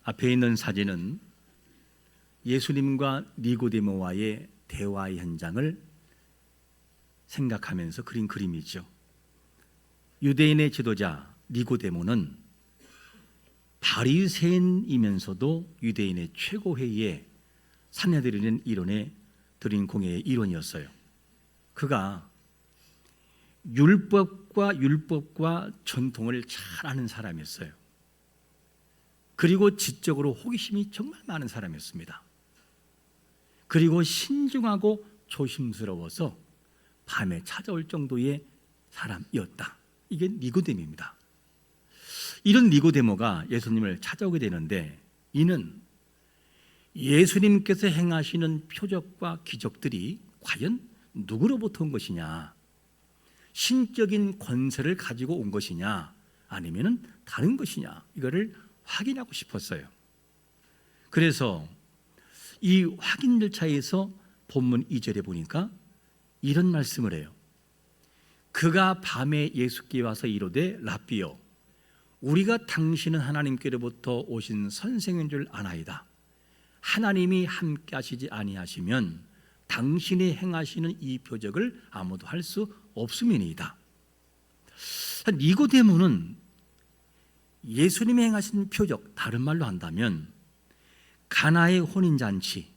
앞에 있는 사진은 예수님과 니고데모와의 대화의 현장을 생각하면서 그린 그림이죠. 유대인의 지도자 니고데모는 바리새인이면서도 유대인의 최고회의에 사내들이는 이론에 드린 공예의 일원이었어요. 그가 율법과 전통을 잘 아는 사람이었어요. 그리고 지적으로 호기심이 정말 많은 사람이었습니다. 그리고 신중하고 조심스러워서 밤에 찾아올 정도의 사람이었다. 이게 니고데모입니다. 이런 니고데모가 예수님을 찾아오게 되는데, 이는 예수님께서 행하시는 표적과 기적들이 과연 누구로부터 온 것이냐, 신적인 권세를 가지고 온 것이냐, 아니면 다른 것이냐, 이거를 확인하고 싶었어요. 그래서 이 확인 절차에서 본문 2절에 보니까 이런 말씀을 해요. 그가 밤에 예수께 와서 이르되 랍비여, 우리가 당신은 하나님께로부터 오신 선생인 줄 아나이다. 하나님이 함께 하시지 아니하시면 당신이 행하시는 이 표적을 아무도 할 수 없음이니이다. 니고데모는 예수님이 행하신 표적, 다른 말로 한다면 가나의 혼인잔치,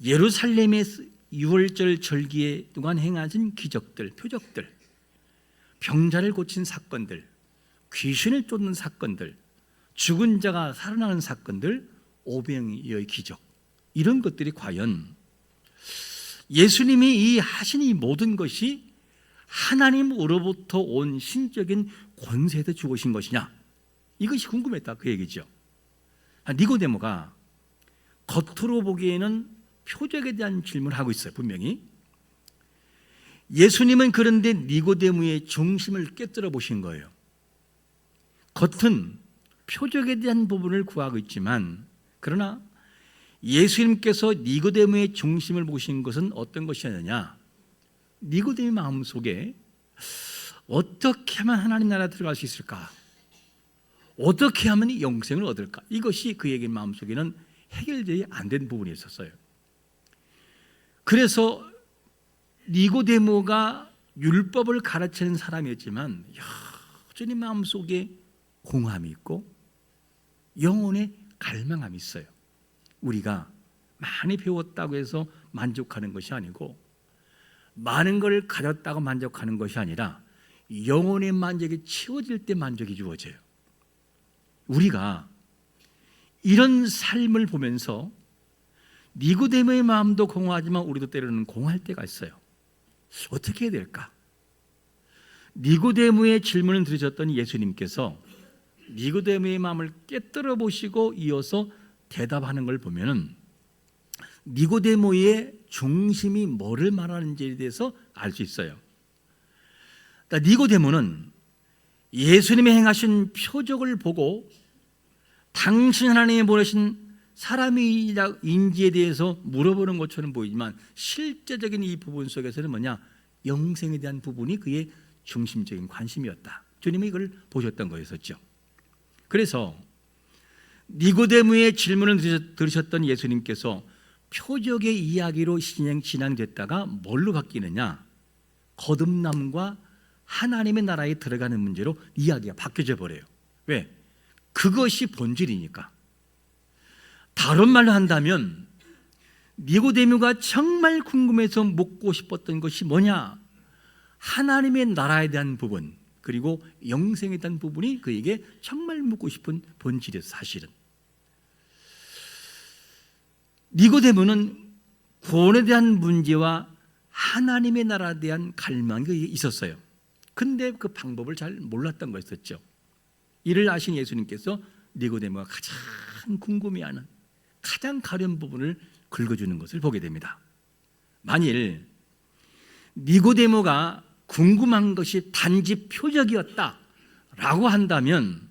예루살렘의 유월절 절기에 동안 행하신 기적들, 표적들, 병자를 고친 사건들, 귀신을 쫓는 사건들, 죽은 자가 살아나는 사건들, 오병이어의 기적, 이런 것들이 과연 예수님이 이 하신 이 모든 것이 하나님으로부터 온 신적인 권세에서 주어진 것이냐, 이것이 궁금했다, 그 얘기죠. 니고데모가 겉으로 보기에는 표적에 대한 질문을 하고 있어요. 분명히 예수님은 그런데 니고데모의 중심을 깨뜨려 보신 거예요. 겉은 표적에 대한 부분을 구하고 있지만, 그러나 예수님께서 니고데모의 중심을 보신 것은 어떤 것이었느냐, 니고데모의 마음속에 어떻게 하면 하나님 나라에 들어갈 수 있을까, 어떻게 하면 영생을 얻을까, 이것이 그에게 마음속에는 해결되지 안 된 부분이 있었어요. 그래서 니고데모가 율법을 가르치는 사람이었지만 여전히 마음속에 공함이 있고 영혼의 갈망함이 있어요. 우리가 많이 배웠다고 해서 만족하는 것이 아니고, 많은 걸 가졌다고 만족하는 것이 아니라 영혼의 만족이 채워질 때 만족이 주어져요. 우리가 이런 삶을 보면서 니고데모의 마음도 공허하지만 우리도 때로는 공허할 때가 있어요. 어떻게 해야 될까? 니고데모의 질문을 들으셨던 예수님께서 니고데모의 마음을 깨뜨려 보시고 이어서 대답하는 걸 보면은 니고데모의 중심이 뭐를 말하는지에 대해서 알 수 있어요. 그러니까 니고데모는 예수님이 행하신 표적을 보고 당신 하나님이 보내신 사람인지에 대해서 물어보는 것처럼 보이지만, 실제적인 이 부분 속에서는 뭐냐, 영생에 대한 부분이 그의 중심적인 관심이었다. 주님이 이걸 보셨던 거였었죠. 그래서 니고데모의 질문을 들으셨던 예수님께서 표적의 이야기로 진행됐다가 뭘로 바뀌느냐, 거듭남과 하나님의 나라에 들어가는 문제로 이야기가 바뀌어져 버려요. 왜? 그것이 본질이니까. 다른 말로 한다면 니고데모가 정말 궁금해서 묻고 싶었던 것이 뭐냐, 하나님의 나라에 대한 부분, 그리고 영생에 대한 부분이 그에게 정말 묻고 싶은 본질이었어요. 사실은 니고데모는 구원에 대한 문제와 하나님의 나라에 대한 갈망이 있었어요. 근데 그 방법을 잘 몰랐던 거였었죠. 이를 아신 예수님께서 니고데모가 가장 궁금해하는, 가장 가려운 부분을 긁어주는 것을 보게 됩니다. 만일 니고데모가 궁금한 것이 단지 표적이었다라고 한다면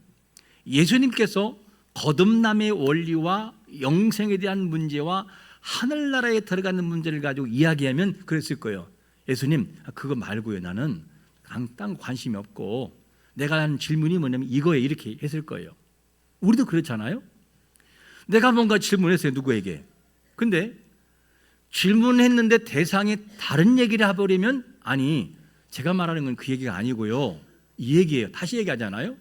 예수님께서 거듭남의 원리와 영생에 대한 문제와 하늘나라에 들어가는 문제를 가지고 이야기하면 그랬을 거예요. 예수님, 그거 말고요, 나는 딴 관심이 없고 내가 하는 질문이 뭐냐면 이거에, 이렇게 했을 거예요. 우리도 그렇잖아요. 내가 뭔가 질문했어요, 누구에게. 근데 질문했는데 대상이 다른 얘기를 해버리면, 아니 제가 말하는 건 그 얘기가 아니고요, 이 얘기예요. 다시 얘기하잖아요.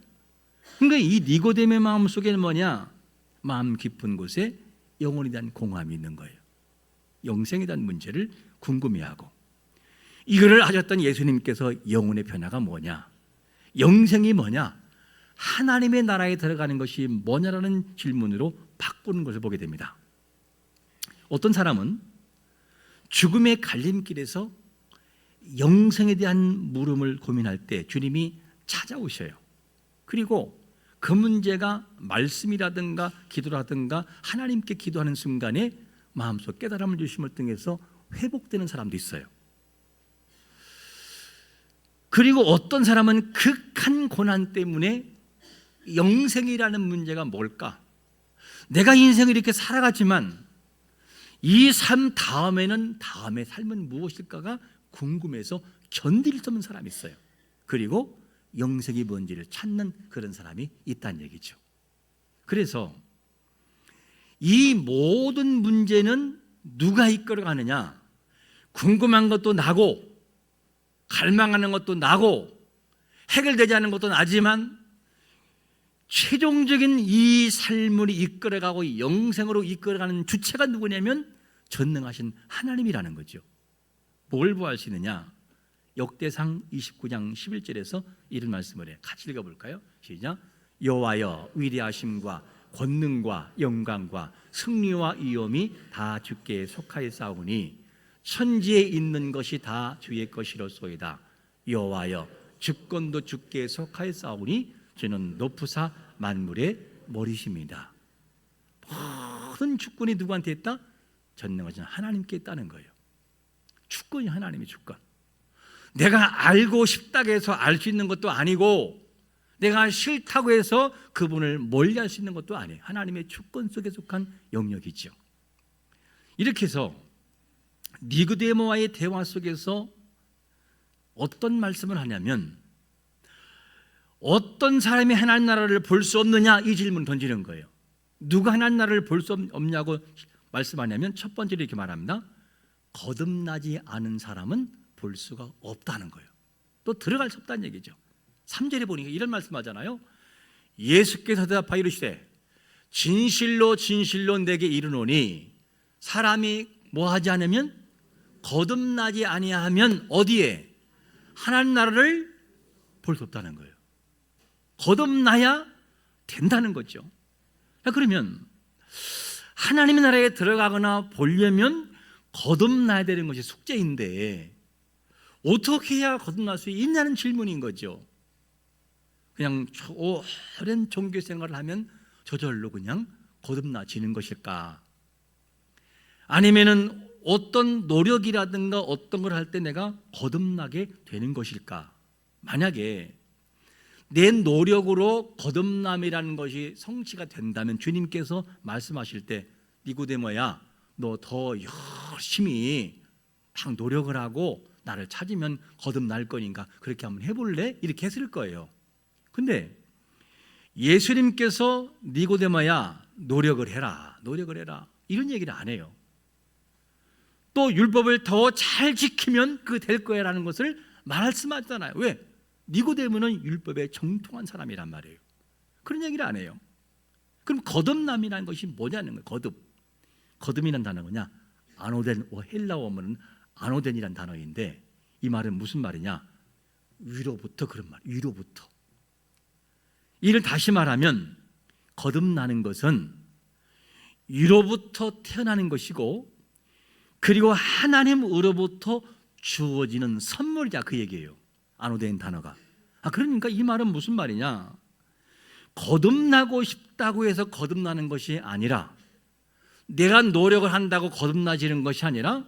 그러니까 이 니고데모의 마음 속에는 뭐냐? 마음 깊은 곳에 영혼에 대한 공함이 있는 거예요. 영생에 대한 문제를 궁금해하고, 이거를 하셨던 예수님께서 영혼의 변화가 뭐냐, 영생이 뭐냐, 하나님의 나라에 들어가는 것이 뭐냐라는 질문으로 바꾸는 것을 보게 됩니다. 어떤 사람은 죽음의 갈림길에서 영생에 대한 물음을 고민할 때 주님이 찾아오셔요. 그리고 그 문제가 말씀이라든가 기도라든가 하나님께 기도하는 순간에 마음속 깨달음을 주심을 통해서 회복되는 사람도 있어요. 그리고 어떤 사람은 극한 고난 때문에 영생이라는 문제가 뭘까? 내가 인생을 이렇게 살아갔지만 이 삶 다음에는, 다음의 삶은 무엇일까가 궁금해서 견딜 수 없는 사람이 있어요. 그리고 영생이 뭔지를 찾는 그런 사람이 있다는 얘기죠. 그래서 이 모든 문제는 누가 이끌어가느냐? 궁금한 것도 나고 갈망하는 것도 나고 해결되지 않은 것도 나지만 최종적인 이 삶을 이끌어가고 영생으로 이끌어가는 주체가 누구냐면 전능하신 하나님이라는 거죠. 뭘 보아하시느냐? 역대상 29장 11절에서 이런 말씀을 해요. 같이 읽어볼까요? 시작. 여호와여, 위대하심과 권능과 영광과 승리와 위엄이 다 주께 속하였사오니 천지에 있는 것이 다 주의 것이로소이다. 여호와여, 주권도 주께 속하였사오니 주는 높으사 만물의 머리십니다. 모든 주권이 누구한테 있다? 전능하신 하나님께 있다는 거예요. 주권이 하나님의 주권. 내가 알고 싶다고 해서 알 수 있는 것도 아니고, 내가 싫다고 해서 그분을 멀리할 수 있는 것도 아니에요. 하나님의 주권 속에 속한 영역이죠. 이렇게 해서 니고데모와의 대화 속에서 어떤 말씀을 하냐면, 어떤 사람이 하나님 나라를 볼 수 없느냐, 이 질문을 던지는 거예요. 누가 하나님 나라를 볼 수 없냐고 말씀하냐면 첫 번째로 이렇게 말합니다. 거듭나지 않은 사람은 볼 수가 없다는 거예요. 또 들어갈 수 없다는 얘기죠. 3절에 보니까 이런 말씀하잖아요. 예수께서 대답하여 이르시되 진실로 진실로 내게 이르노니 사람이 뭐하지 않으면, 거듭나지 아니하면 어디에? 하나님 나라를 볼 수 없다는 거예요. 거듭나야 된다는 거죠. 그러면 하나님의 나라에 들어가거나 보려면 거듭나야 되는 것이 숙제인데 어떻게 해야 거듭날 수 있냐는 질문인 거죠. 그냥 오랜 종교 생활을 하면 저절로 그냥 거듭나지는 것일까? 아니면은 어떤 노력이라든가 어떤 걸 할 때 내가 거듭나게 되는 것일까? 만약에 내 노력으로 거듭남이라는 것이 성취가 된다면 주님께서 말씀하실 때 니고데모야, 너 더 열심히 막 노력을 하고 나를 찾으면 거듭날 거니까 그렇게 한번 해볼래? 이렇게 했을 거예요. 근데 예수님께서 니고데모야, 노력을 해라, 노력을 해라, 이런 얘기를 안 해요. 또 율법을 더 잘 지키면 그 될 거야 라는 것을 말씀하잖아요. 왜? 니고데모는 율법에 정통한 사람이란 말이에요. 그런 얘기를 안 해요. 그럼 거듭남이라는 것이 뭐냐는 거예요. 거듭이라는 단어가 뭐냐? 아노덴, 헬라어 원문은 아노덴이라는 단어인데 이 말은 무슨 말이냐? 위로부터, 그런 말, 위로부터. 이를 다시 말하면 거듭나는 것은 위로부터 태어나는 것이고, 그리고 하나님으로부터 주어지는 선물이다, 그 얘기예요. 아노덴 단어가. 그러니까 이 말은 무슨 말이냐? 거듭나고 싶다고 해서 거듭나는 것이 아니라, 내가 노력을 한다고 거듭나지는 것이 아니라,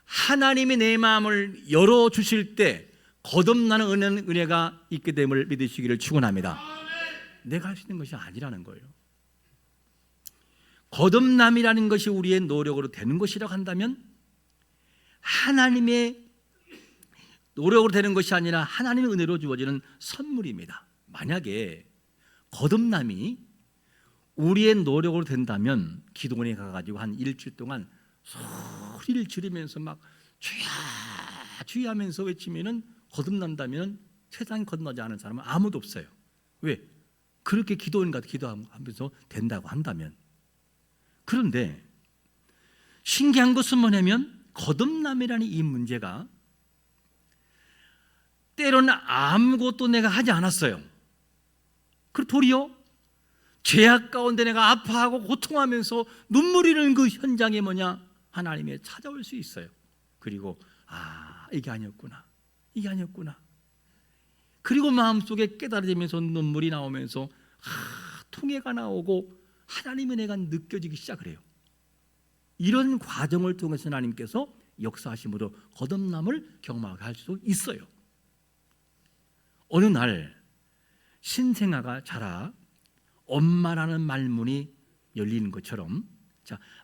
하나님이 내 마음을 열어주실 때 거듭나는 은혜가 있게 됨을 믿으시기를 축원합니다. 내가 할 수 있는 것이 아니라는 거예요. 거듭남이라는 것이 우리의 노력으로 되는 것이라고 한다면 하나님의 노력으로 되는 것이 아니라 하나님의 은혜로 주어지는 선물입니다. 만약에 거듭남이 우리의 노력으로 된다면 기도원에 가가지고 한 일주일 동안 소리를 지르면서 막 주야 주야 하면서 외치면은 거듭난다면 세상에 거듭나지 않은 사람은 아무도 없어요. 왜? 그렇게 기도원 가서 기도하면서 된다고 한다면. 그런데 신기한 것은 뭐냐면 거듭남이라는 이 문제가 때로는 아무것도 내가 하지 않았어요. 그 도리어 죄악 가운데 내가 아파하고 고통하면서 눈물이 흐르는 그 현장에 뭐냐? 하나님의 찾아올 수 있어요. 그리고 이게 아니었구나, 이게 아니었구나. 그리고 마음속에 깨달아지면서 눈물이 나오면서 통해가 나오고 하나님의 은혜가 느껴지기 시작을 해요. 이런 과정을 통해서 하나님께서 역사하심으로 거듭남을 경험하게 할 수 있어요. 어느 날 신생아가 자라 엄마라는 말문이 열리는 것처럼,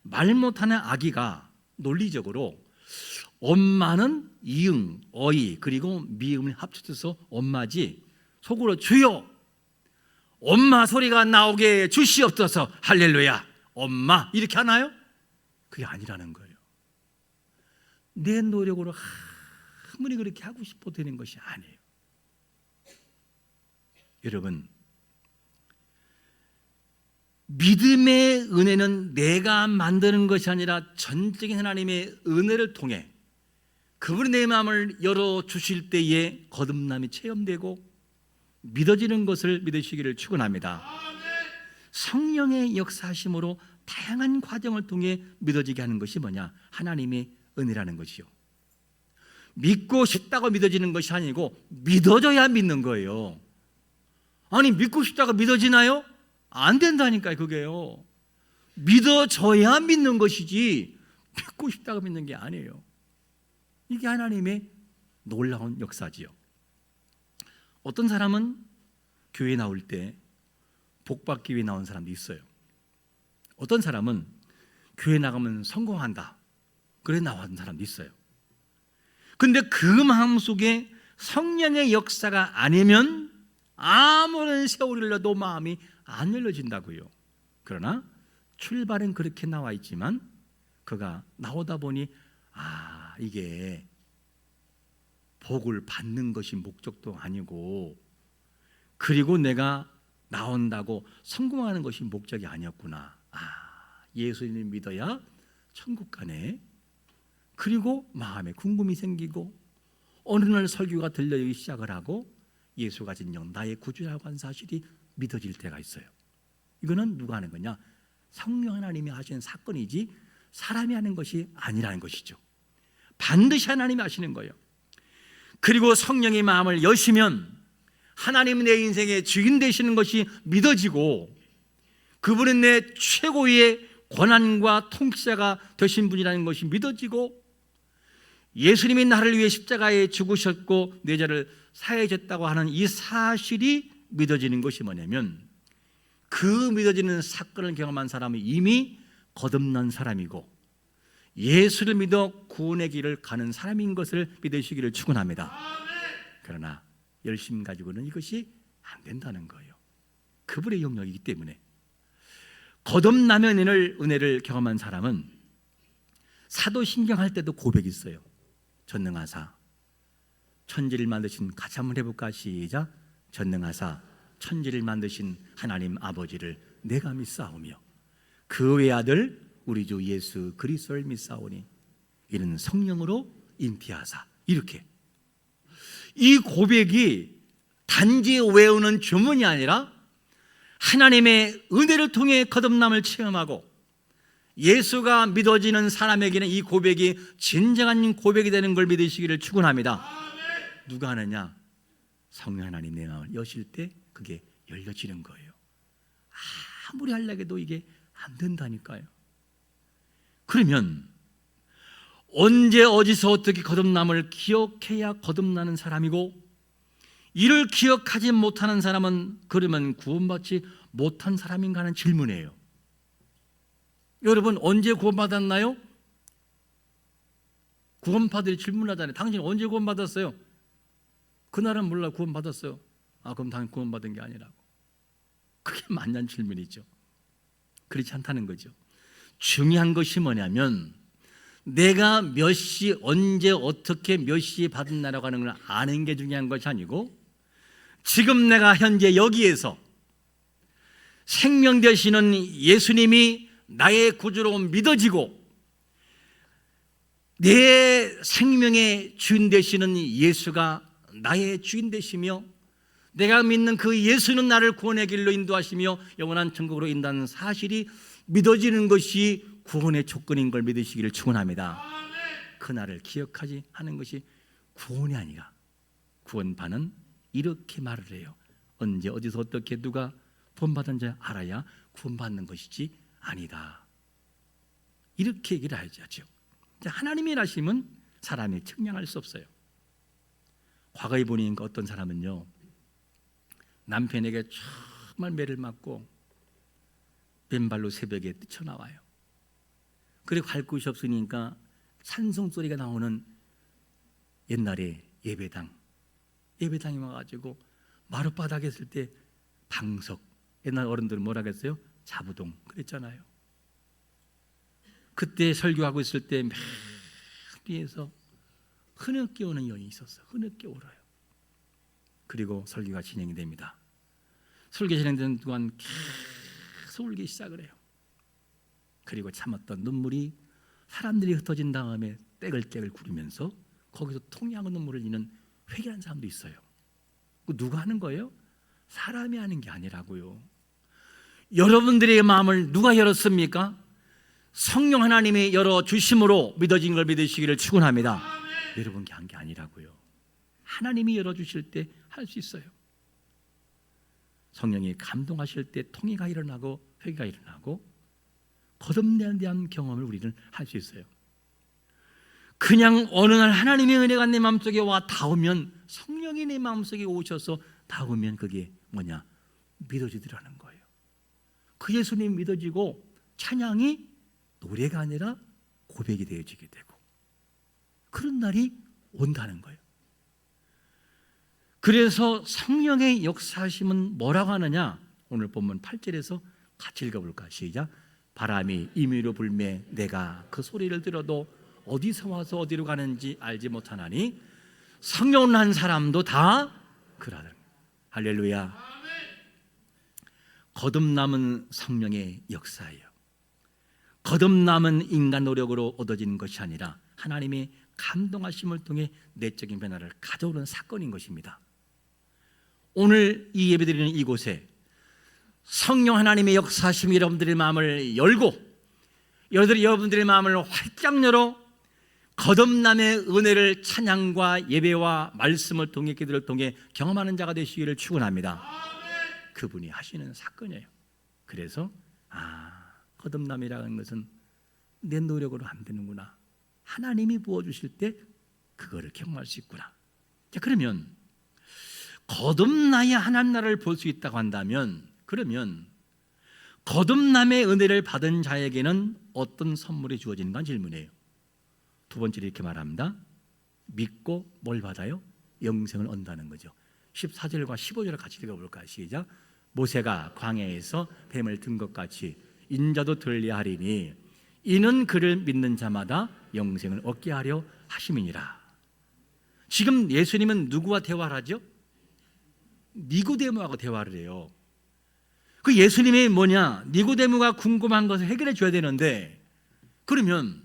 말 못하는 아기가 논리적으로 엄마는 이응, 어이 그리고 미음을 합쳐서 엄마지, 속으로 주여 엄마 소리가 나오게 주시옵소서 할렐루야 엄마 이렇게 하나요? 그게 아니라는 거예요. 내 노력으로 아무리 그렇게 하고 싶어도 되는 것이 아니에요. 여러분, 믿음의 은혜는 내가 만드는 것이 아니라 전적인 하나님의 은혜를 통해 그분이 내 마음을 열어주실 때에 거듭남이 체험되고 믿어지는 것을 믿으시기를 축원합니다. 성령의 역사하심으로 다양한 과정을 통해 믿어지게 하는 것이 뭐냐? 하나님의 은혜라는 것이요. 믿고 싶다고 믿어지는 것이 아니고 믿어져야 믿는 거예요. 아니 믿고 싶다고 믿어지나요? 안 된다니까요. 그게요. 믿어져야 믿는 것이지 믿고 싶다고 믿는 게 아니에요. 이게 하나님의 놀라운 역사지요. 어떤 사람은 교회 나올 때 복받기 위해 나온 사람도 있어요. 어떤 사람은 교회 나가면 성공한다 그래 나온 사람도 있어요. 근데 그 마음속에 성령의 역사가 아니면 아무런 세월을 흘러도 마음이 안 열려진다고요. 그러나 출발은 그렇게 나와 있지만 그가 나오다 보니 이게 복을 받는 것이 목적도 아니고 그리고 내가 나온다고 성공하는 것이 목적이 아니었구나. 예수님을 믿어야 천국 가네. 그리고 마음에 궁금이 생기고 어느 날 설교가 들려오기 시작을 하고 예수가 진정 나의 구주라고 하는 사실이 믿어질 때가 있어요. 이거는 누가 하는 거냐? 성령 하나님이 하시는 사건이지 사람이 하는 것이 아니라는 것이죠. 반드시 하나님이 하시는 거예요. 그리고 성령의 마음을 여시면 하나님은 내 인생의 주인 되시는 것이 믿어지고 그분은 내 최고의 권한과 통치자가 되신 분이라는 것이 믿어지고 예수님이 나를 위해 십자가에 죽으셨고 내 죄를 사해졌다고 하는 이 사실이 믿어지는 것이 뭐냐면 그 믿어지는 사건을 경험한 사람은 이미 거듭난 사람이고 예수를 믿어 구원의 길을 가는 사람인 것을 믿으시기를 축원합니다. 그러나 열심 가지고는 이것이 안 된다는 거예요. 그분의 영역이기 때문에. 거듭남의 은혜를 경험한 사람은 사도신경 할 때도 고백이 있어요. 전능하사 천지를 만드신, 같이 한번 해볼까? 시작. 전능하사 천지를 만드신 하나님 아버지를 내가 믿사오며 그 외아들 우리 주 예수 그리스도를 믿사오니 이는 성령으로 잉태하사. 이렇게 이 고백이 단지 외우는 주문이 아니라 하나님의 은혜를 통해 거듭남을 체험하고 예수가 믿어지는 사람에게는 이 고백이 진정한 고백이 되는 걸 믿으시기를 축원합니다. 누가 하느냐? 성령 하나님 내 마음을 여실 때 그게 열려지는 거예요. 아무리 하려고 해도 이게 안 된다니까요. 그러면 언제 어디서 어떻게 거듭남을 기억해야 거듭나는 사람이고 이를 기억하지 못하는 사람은 그러면 구원받지 못한 사람인가 하는 질문이에요. 여러분 언제 구원받았나요? 구원파들이 질문하잖아요. 당신 언제 구원받았어요? 그날은 몰라 구원받았어요. 그럼 당연히 구원받은 게 아니라고. 그게 맞는 질문이죠. 그렇지 않다는 거죠. 중요한 것이 뭐냐면 내가 몇 시, 언제, 어떻게, 몇 시에 받은다라고 하는 걸 아는 게 중요한 것이 아니고 지금 내가 현재 여기에서 생명 되시는 예수님이 나의 구주로 믿어지고 내 생명의 주인 되시는 예수가 나의 주인 되시며 내가 믿는 그 예수는 나를 구원의 길로 인도하시며 영원한 천국으로 인도하는 사실이 믿어지는 것이 구원의 조건인 걸 믿으시기를 축원합니다. 그날을 기억하지 하는 것이 구원이 아니라 구원반은 이렇게 말을 해요. 언제 어디서 어떻게 누가 구원받은지 알아야 구원받는 것이지 아니다. 이렇게 얘기를 하죠. 하나님의 일하심은 사람이 측량할 수 없어요. 과거에 보니까 어떤 사람은요, 남편에게 정말 매를 맞고 맨발로 새벽에 뛰쳐나와요. 그리고 갈 곳이 없으니까 찬송 소리가 나오는 옛날에 예배당에 와가지고 마룻바닥에 있을 때 방석, 옛날 어른들은 뭐라 그랬어요? 자부동 그랬잖아요. 그때 설교하고 있을 때 맨 뒤에서 흐느껴 오는 여인이 있었어요. 흐느껴 울어요. 그리고 설교가 진행이 됩니다. 설교 진행되는 동안 계속 울기 시작을 해요. 그리고 참았던 눈물이 사람들이 흩어진 다음에 떼글떼글 구르면서 거기서 통해하는 눈물을 흘리는 회개하는 사람도 있어요. 누가 하는 거예요? 사람이 하는 게 아니라고요. 여러분들의 마음을 누가 열었습니까? 성령 하나님이 열어주심으로 믿어진 걸 믿으시기를 축원합니다. 여러분이 한 게 아니라고요. 하나님이 열어주실 때 할 수 있어요. 성령이 감동하실 때 통해가 일어나고 회개가 일어나고 거듭남에 대한 경험을 우리는 할 수 있어요. 그냥 어느 날 하나님의 은혜가 내 마음속에 와 닿으면, 성령이 내 마음속에 오셔서 닿으면 그게 뭐냐? 믿어지더라는 거예요. 그 예수님 믿어지고 찬양이 노래가 아니라 고백이 되어지게 되고 그런 날이 온다는 거예요. 그래서 성령의 역사하심은 뭐라고 하느냐? 오늘 본문 8절에서 같이 읽어볼까? 시작. 바람이 임의로 불매 내가 그 소리를 들어도 어디서 와서 어디로 가는지 알지 못하나니 성령 난 사람도 다 그러하더라. 할렐루야. 거듭남은 성령의 역사예요. 거듭남은 인간 노력으로 얻어지는 것이 아니라 하나님의 감동하심을 통해 내적인 변화를 가져오는 사건인 것입니다. 오늘 이 예배드리는 이곳에 성령 하나님의 역사하심이 여러분들의 마음을 열고 여러분들의 마음을 활짝 열어 거듭남의 은혜를 찬양과 예배와 말씀을 통해 기도를 통해 경험하는 자가 되시기를 축원합니다. 그분이 하시는 사건이에요. 그래서 거듭남이라는 것은 내 노력으로 안 되는구나. 하나님이 부어주실 때 그거를 경험할 수 있구나. 자, 그러면 거듭나야 하나님 나라를 볼 수 있다고 한다면, 그러면 거듭남의 은혜를 받은 자에게는 어떤 선물이 주어지는가 질문이에요. 두 번째로 이렇게 말합니다. 믿고 뭘 받아요? 영생을 얻는다는 거죠. 14절과 15절을 같이 읽어볼까요? 시작. 모세가 광야에서 뱀을 든 것 같이 인자도 들리야 하리니 이는 그를 믿는 자마다 영생을 얻게 하려 하심이니라. 지금 예수님은 누구와 대화를 하죠? 니고데모하고 대화를 해요. 그 예수님이 뭐냐? 니고데모가 궁금한 것을 해결해 줘야 되는데, 그러면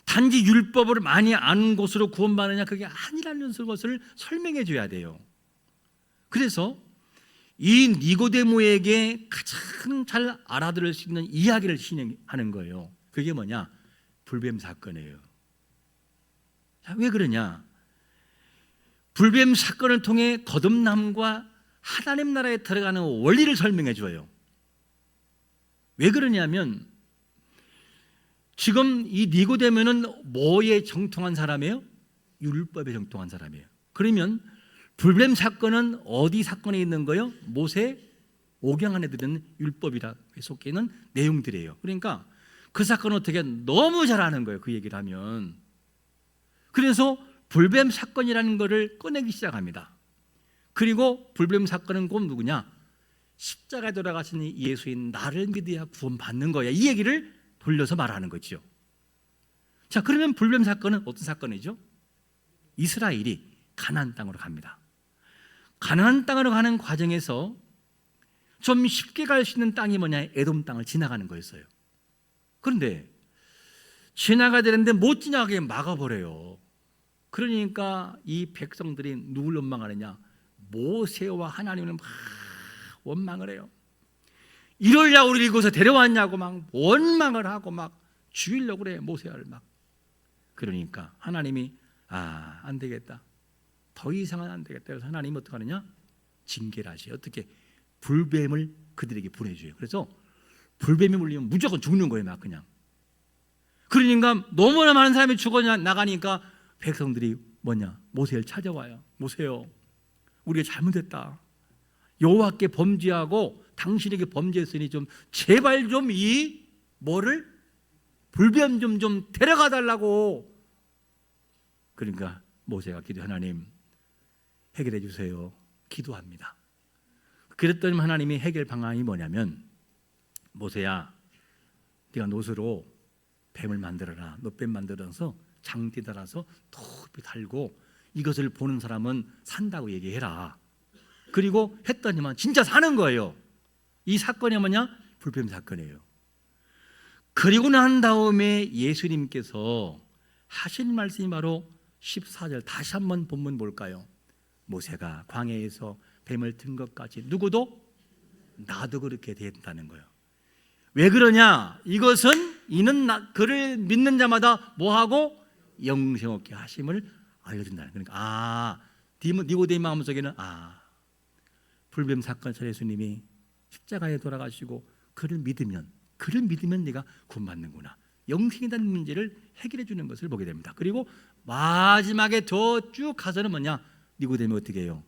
단지 율법을 많이 아는 것으로 구원받느냐? 그게 아니라는 것을 설명해 줘야 돼요. 그래서 이 니고데모에게 가장 잘 알아들을 수 있는 이야기를 진행하는 거예요. 그게 뭐냐? 불뱀 사건이에요. 자, 왜 그러냐? 불뱀 사건을 통해 거듭남과 하나님 나라에 들어가는 원리를 설명해 줘요. 왜 그러냐면 지금 이 니고데모는 뭐에 정통한 사람이에요? 율법에 정통한 사람이에요. 그러면 불뱀 사건은 어디 사건에 있는 거예요? 모세 오경 안에 들은 율법이라 속해 있는 내용들이에요. 그러니까 그 사건은 어떻게 너무 잘 아는 거예요. 그 얘기를 하면. 그래서 불뱀 사건이라는 것을 꺼내기 시작합니다. 그리고 불뱀 사건은 곧 누구냐? 십자가에 돌아가신 예수인 나를 믿어야 구원받는 거야. 이 얘기를 돌려서 말하는 거죠. 자, 그러면 불뱀 사건은 어떤 사건이죠? 이스라엘이 가나안 땅으로 갑니다. 가나안 땅으로 가는 과정에서 좀 쉽게 갈 수 있는 땅이 뭐냐? 에돔 땅을 지나가는 거였어요. 그런데 지나가야 되는데 못 지나가게 막아버려요. 그러니까 이 백성들이 누굴 원망하느냐? 모세와 하나님을 막 원망을 해요. 이러려고 우리를 이곳에 데려왔냐고 막 원망을 하고 막 죽이려고 그래, 모세를 막. 그러니까 하나님이 안 되겠다, 더 이상은 안 되겠다. 그래서 하나님이 어떻게 하느냐? 징계를 하셔요. 어떻게? 불뱀을 그들에게 보내줘요. 그래서 불뱀이 물리면 무조건 죽는 거예요, 막 그냥. 그러니까 너무나 많은 사람이 죽어 나가니까 백성들이 뭐냐? 모세를 찾아와요. 모세요, 우리가 잘못했다. 여호와께 범죄하고 당신에게 범죄했으니 좀 제발 좀 이 뭐를 불뱀 좀 데려가 달라고. 그러니까 모세가 기도, 하나님 해결해 주세요, 기도합니다. 그랬더니 하나님이 해결 방안이 뭐냐면, 모세야, 네가 노스로 뱀을 만들어라. 놋뱀 만들어서 장대 달아서 높이 달고 이것을 보는 사람은 산다고 얘기해라. 그리고 했더니만 진짜 사는 거예요. 이 사건이 뭐냐? 불뱀 사건이에요. 그리고 난 다음에 예수님께서 하신 말씀이 바로 14절, 다시 한번 본문 볼까요? 모세가 광야에서 뱀을 든 것까지 누구도 나도 그렇게 된다는 거예요. 왜 그러냐? 이것은 이는 그를 믿는 자마다 뭐하고? 영생 얻게 하심을 알려준다는 거예요. 그러니까 니고데임 마음속에는 불뱀 사건처럼 예수님이 십자가에 돌아가시고 그를 믿으면 네가 구원받는구나, 영생이라는 문제를 해결해 주는 것을 보게 됩니다. 그리고 마지막에 더 쭉 가서는 뭐냐? 니고데임이 어떻게 해요?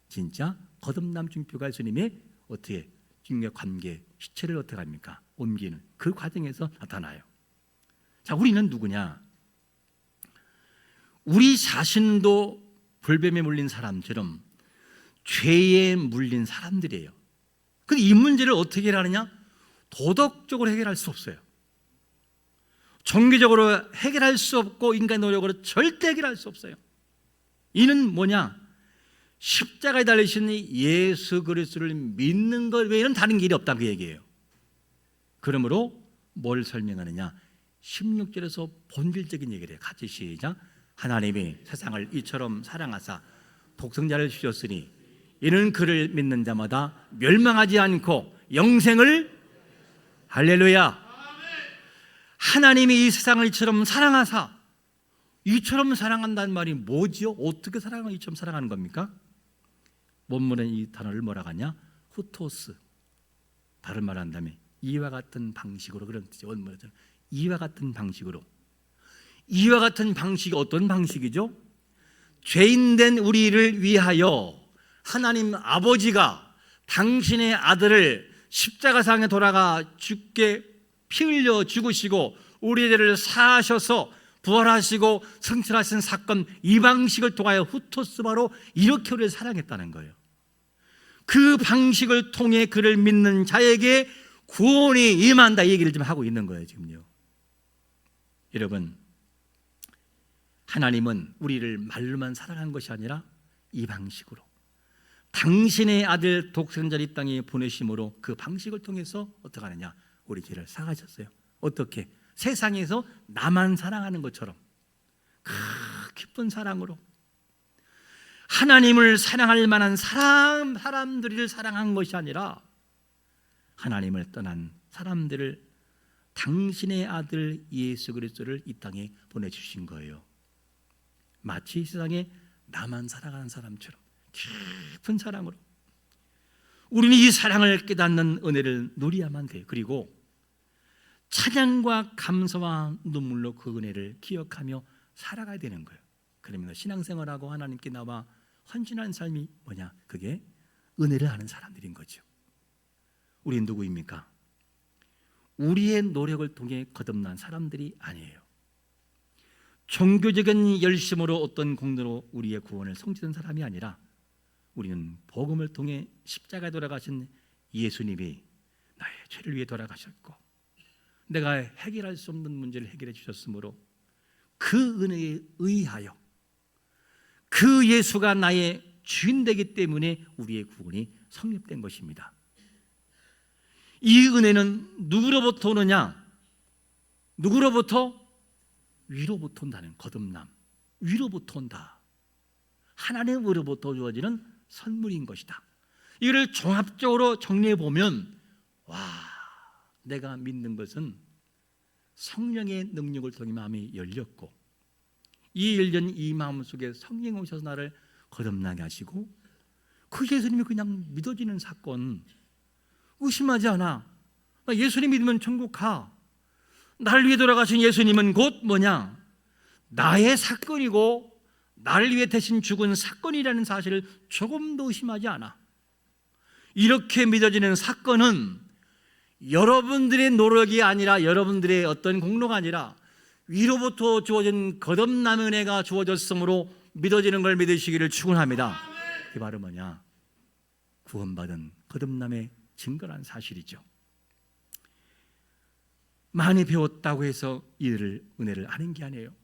진짜 거듭남 증표가 예수님의 어떻게 중요한 관계, 시체를 어떻게 합니까? 옮기는 그 과정에서 나타나요. 자, 우리는 누구냐? 우리 자신도 불뱀에 물린 사람처럼 죄에 물린 사람들이에요. 근데 이 문제를 어떻게 해결하느냐? 도덕적으로 해결할 수 없어요. 종교적으로 해결할 수 없고 인간 노력으로 절대 해결할 수 없어요. 이는 뭐냐? 십자가에 달리신 예수 그리스도를 믿는 것 외에는 다른 길이 없다, 그 얘기예요. 그러므로 뭘 설명하느냐? 16절에서 본질적인 얘기를 해요. 같이 시작. 하나님이 세상을 이처럼 사랑하사 독생자를 주셨으니 이는 그를 믿는 자마다 멸망하지 않고 영생을, 할렐루야. 하나님이 이 세상을 이처럼 사랑하사, 이처럼 사랑한다는 말이 뭐지요? 어떻게 사랑을 이처럼 사랑하는 겁니까? 원문은 이 단어를 뭐라고 하냐? 후토스. 다른 말 한다면 이와 같은 방식으로, 그런 뜻이죠. 원문은 이와 같은 방식으로. 이와 같은 방식이 어떤 방식이죠? 죄인된 우리를 위하여 하나님 아버지가 당신의 아들을 십자가상에 돌아가 죽게 피 흘려 죽으시고 우리 죄를 사하셔서 부활하시고 승천하신 사건, 이 방식을 통하여 후토스, 바로 이렇게 우리를 사랑했다는 거예요. 그 방식을 통해 그를 믿는 자에게 구원이 임한다, 이 얘기를 좀 하고 있는 거예요, 지금요. 여러분, 하나님은 우리를 말로만 사랑한 것이 아니라 이 방식으로 당신의 아들 독생자를 이 땅에 보내심으로 그 방식을 통해서 어떻게 하느냐? 우리 죄를 사하셨어요. 어떻게? 세상에서 나만 사랑하는 것처럼 깊은 사랑으로 하나님을 사랑할 만한 사람들을 사랑한 것이 아니라 하나님을 떠난 사람들을 당신의 아들 예수 그리스도를 이 땅에 보내주신 거예요. 마치 세상에 나만 사랑하는 사람처럼 깊은 사랑으로 우리는 이 사랑을 깨닫는 은혜를 누려야만 돼요. 그리고 찬양과 감사와 눈물로 그 은혜를 기억하며 살아가야 되는 거예요. 그러면 신앙생활하고 하나님께 나와 헌신하는 삶이 뭐냐? 그게 은혜를 아는 사람들인 거죠. 우리는 누구입니까? 우리의 노력을 통해 거듭난 사람들이 아니에요. 종교적인 열심으로 어떤 공로로 우리의 구원을 성취한 사람이 아니라 우리는 복음을 통해 십자가에 돌아가신 예수님이 나의 죄를 위해 돌아가셨고 내가 해결할 수 없는 문제를 해결해 주셨으므로 그 은혜에 의하여 그 예수가 나의 주인 되기 때문에 우리의 구원이 성립된 것입니다. 이 은혜는 누구로부터 오느냐? 누구로부터? 위로부터 온다는 거듭남. 위로부터 온다. 하나님으로부터 주어지는 선물인 것이다. 이를 종합적으로 정리해 보면 내가 믿는 것은 성령의 능력을 통해 마음이 열렸고 이 열린 이 마음 속에 성령이 오셔서 나를 거듭나게 하시고 그 예수님이 그냥 믿어지는 사건, 의심하지 않아. 나 예수님 믿으면 천국 가. 나를 위해 돌아가신 예수님은 곧 뭐냐? 나의 사건이고 나를 위해 대신 죽은 사건이라는 사실을 조금도 의심하지 않아. 이렇게 믿어지는 사건은 여러분들의 노력이 아니라 여러분들의 어떤 공로가 아니라 위로부터 주어진 거듭남의 은혜가 주어졌으므로 믿어지는 걸 믿으시기를 축원합니다. 그게 바로 뭐냐? 구원받은 거듭남의 증거란 사실이죠. 많이 배웠다고 해서 이를 은혜를 아는 게 아니에요.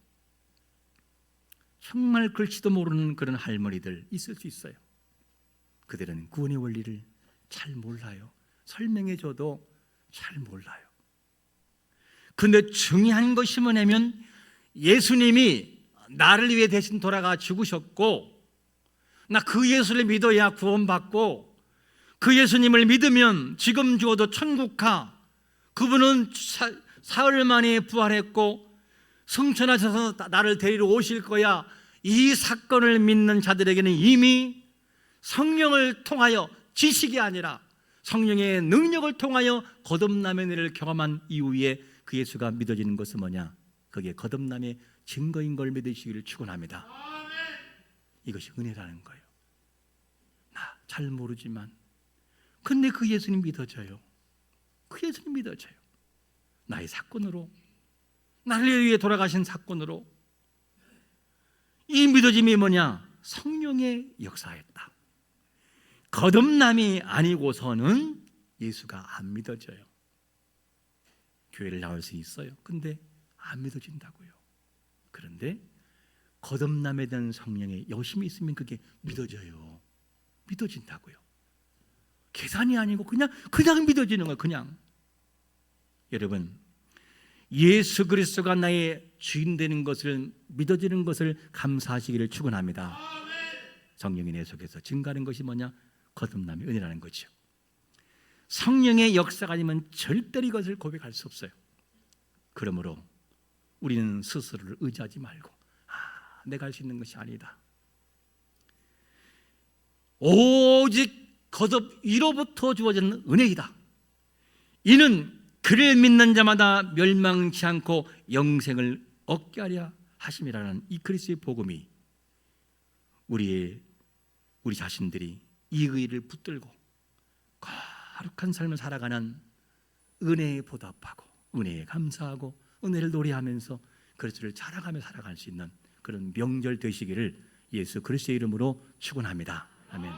정말 글씨도 모르는 그런 할머니들 있을 수 있어요. 그들은 구원의 원리를 잘 몰라요. 설명해 줘도 잘 몰라요. 근데 중요한 것이 뭐냐면 예수님이 나를 위해 대신 돌아가 죽으셨고 나 그 예수를 믿어야 구원받고 그 예수님을 믿으면 지금 죽어도 천국 가. 그분은 사흘 만에 부활했고 승천하셔서 나를 데리러 오실 거야. 이 사건을 믿는 자들에게는 이미 성령을 통하여 지식이 아니라 성령의 능력을 통하여 거듭남의 은혜를 경험한 이후에 그 예수가 믿어지는 것은 뭐냐? 그게 거듭남의 증거인 걸 믿으시기를 축원합니다. 이것이 은혜라는 거예요. 나 잘 모르지만 근데 그 예수님 믿어져요. 그 예수님 믿어져요. 나의 사건으로, 나를 위해 돌아가신 사건으로. 이 믿어짐이 뭐냐? 성령의 역사였다. 거듭남이 아니고서는 예수가 안 믿어져요. 교회를 나올 수 있어요. 근데 안 믿어진다고요. 그런데 거듭남에 대한 성령의 여심이 있으면 그게 믿어져요. 믿어진다고요. 계산이 아니고 그냥 믿어지는 거예요. 그냥. 여러분, 예수 그리스도가 나의 주인 되는 것을 믿어지는 것을 감사하시기를 축원합니다. 성령이 내 속에서 증가하는 것이 뭐냐? 거듭남의 은혜라는 거죠. 성령의 역사가 아니면 절대로 이것을 고백할 수 없어요. 그러므로 우리는 스스로를 의지하지 말고 내가 할 수 있는 것이 아니다. 오직 거듭 위로부터 주어지는 은혜이다. 이는 그를 믿는 자마다 멸망치 않고 영생을 얻게 하려 하심이라는 이 그리스도의 복음이 우리 자신들이 이 의를 붙들고 거룩한 삶을 살아가는 은혜에 보답하고 은혜에 감사하고 은혜를 노래하면서 그리스도를 자랑하며 살아갈 수 있는 그런 명절 되시기를 예수 그리스도의 이름으로 축원합니다. 아멘.